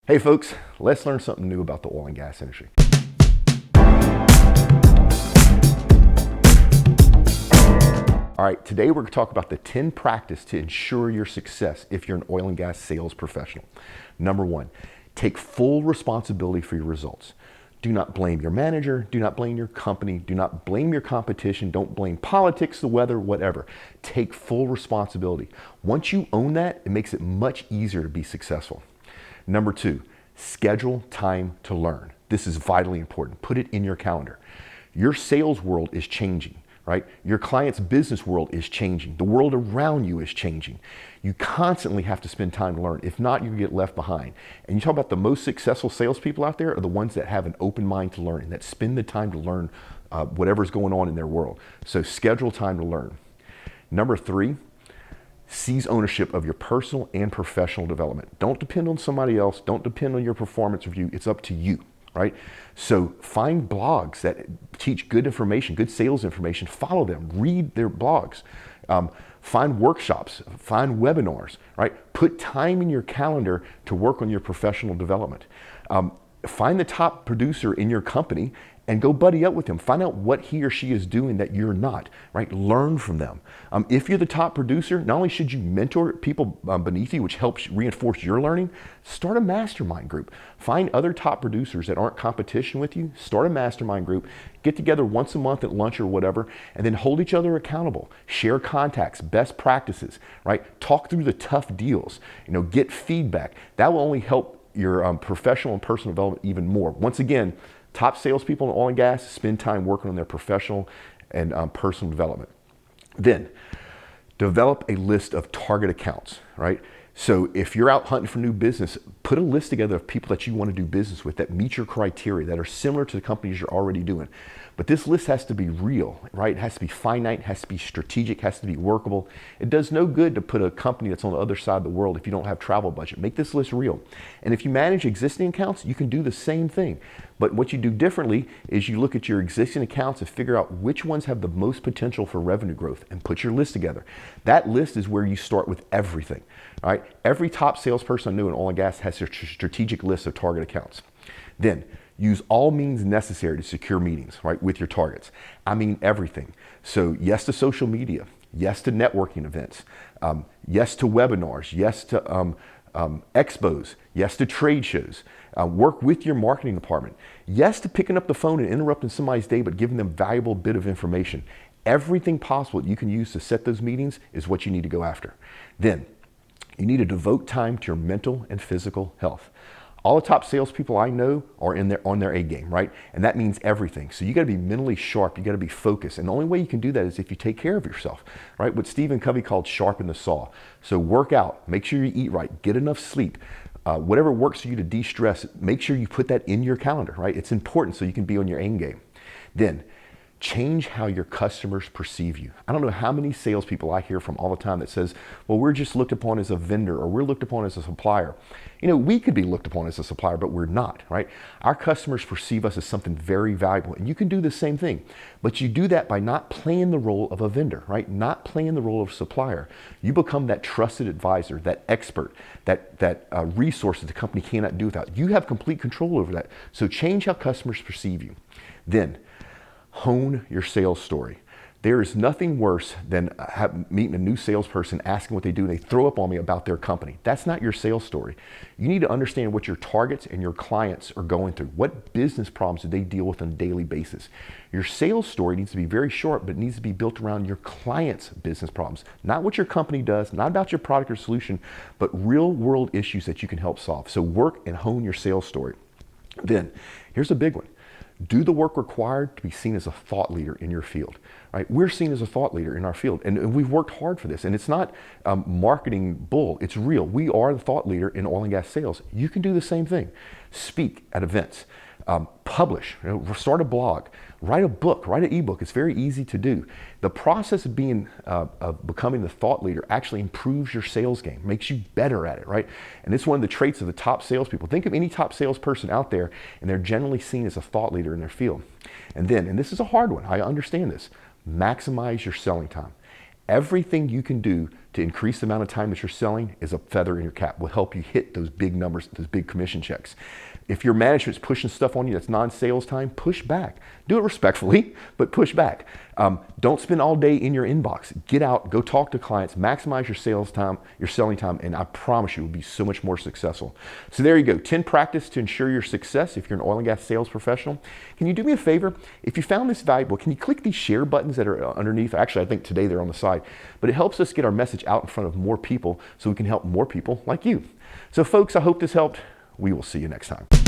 Hey folks, let's learn something new about the oil and gas industry. All right, today we're going to talk about the 10 practices to ensure your success if you're an oil and gas sales professional. Number one, take full responsibility for your results. Do not blame your manager, do not blame your company, do not blame your competition, don't blame politics, the weather, whatever. Take full responsibility. Once you own that, it makes it much easier to be successful. Number two, schedule time to learn. This is vitally important. Put it in your calendar. Your sales world is changing, right? Your client's business world is changing. The world around you is changing. You constantly have to spend time to learn. If not, you get left behind. And you talk about the most successful salespeople out there are the ones that have an open mind to learn, that spend the time to learn whatever's going on in their world. So schedule time to learn. Number three, seize ownership of your personal and professional development. Don't depend on somebody else. Don't depend on your performance review. It's up to you, right? So find blogs that teach good information, good sales information. Follow them. Read their blogs. Find workshops. Find webinars, right? Put time in your calendar to work on your professional development. Find the top producer in your company and go buddy up with him. Find out what he or she is doing that you're not, right? Learn from them. If you're the top producer, not only should you mentor people beneath you, which helps reinforce your learning, start a mastermind group. Find other top producers that aren't competition with you, start a mastermind group, get together once a month at lunch or whatever, and then hold each other accountable. Share contacts, best practices, right? Talk through the tough deals, get feedback. That will only help your professional and personal development even more. Once again, top salespeople in oil and gas spend time working on their professional and personal development. Then, develop a list of target accounts, right? So if you're out hunting for new business, put a list together of people that you want to do business with that meet your criteria, that are similar to the companies you're already doing. But this list has to be real, right? It has to be finite, has to be strategic, has to be workable. It does no good to put a company that's on the other side of the world if you don't have travel budget. Make this list real. And if you manage existing accounts, you can do the same thing. But what you do differently is you look at your existing accounts and figure out which ones have the most potential for revenue growth and put your list together. That list is where you start with everything, right? Every top salesperson I know in oil and gas has a strategic list of target accounts. Then, use all means necessary to secure meetings, right, with your targets. I mean everything. So yes to social media, yes to networking events, yes to webinars, yes to expos, yes to trade shows. Work with your marketing department. Yes to picking up the phone and interrupting somebody's day, but giving them valuable bit of information. Everything possible that you can use to set those meetings is what you need to go after. Then, you need to devote time to your mental and physical health. All the top salespeople I know are on their A game, right? And that means everything. So you got to be mentally sharp. You got to be focused. And the only way you can do that is if you take care of yourself, right? What Stephen Covey called sharpen the saw. So work out, make sure you eat right, get enough sleep. Whatever works for you to de-stress, make sure you put that in your calendar, right? It's important so you can be on your A game. Then, change how your customers perceive you. I don't know how many salespeople I hear from all the time that says, well, we're just looked upon as a vendor or we're looked upon as a supplier. We could be looked upon as a supplier, but we're not, right? Our customers perceive us as something very valuable, and you can do the same thing. But you do that by not playing the role of a vendor, right? Not playing the role of a supplier. You become that trusted advisor, that expert, that resource that the company cannot do without. You have complete control over that. So change how customers perceive you. Then, hone your sales story. There is nothing worse than meeting a new salesperson, asking what they do, and they throw up on me about their company. That's not your sales story. You need to understand what your targets and your clients are going through. What business problems do they deal with on a daily basis? Your sales story needs to be very short, but it needs to be built around your clients' business problems. Not what your company does, not about your product or solution, but real world issues that you can help solve. So work and hone your sales story. Then, here's a big one. Do the work required to be seen as a thought leader in your field, right? We're seen as a thought leader in our field, and we've worked hard for this. And it's not marketing bull, it's real. We are the thought leader in oil and gas sales. You can do the same thing. Speak at events, publish, start a blog, write a book, write an ebook. It's very easy to do. The process of becoming the thought leader actually improves your sales game, makes you better at it, right? And it's one of the traits of the top salespeople. Think of any top salesperson out there, and they're generally seen as a thought leader in their field. And then, and this is a hard one, I understand this, maximize your selling time. Everything you can do to increase the amount of time that you're selling is a feather in your cap. Will help you hit those big numbers, those big commission checks. If your management's pushing stuff on you that's non-sales time, push back. Do it respectfully, but push back. Don't spend all day in your inbox. Get out, go talk to clients, maximize your sales time, your selling time, and I promise you will be so much more successful. So there you go, 10 practices to ensure your success if you're an oil and gas sales professional. Can you do me a favor? If you found this valuable, can you click these share buttons that are underneath? Actually, I think today they're on the side, but it helps us get our message out in front of more people so we can help more people like you. So folks, I hope this helped. We will see you next time.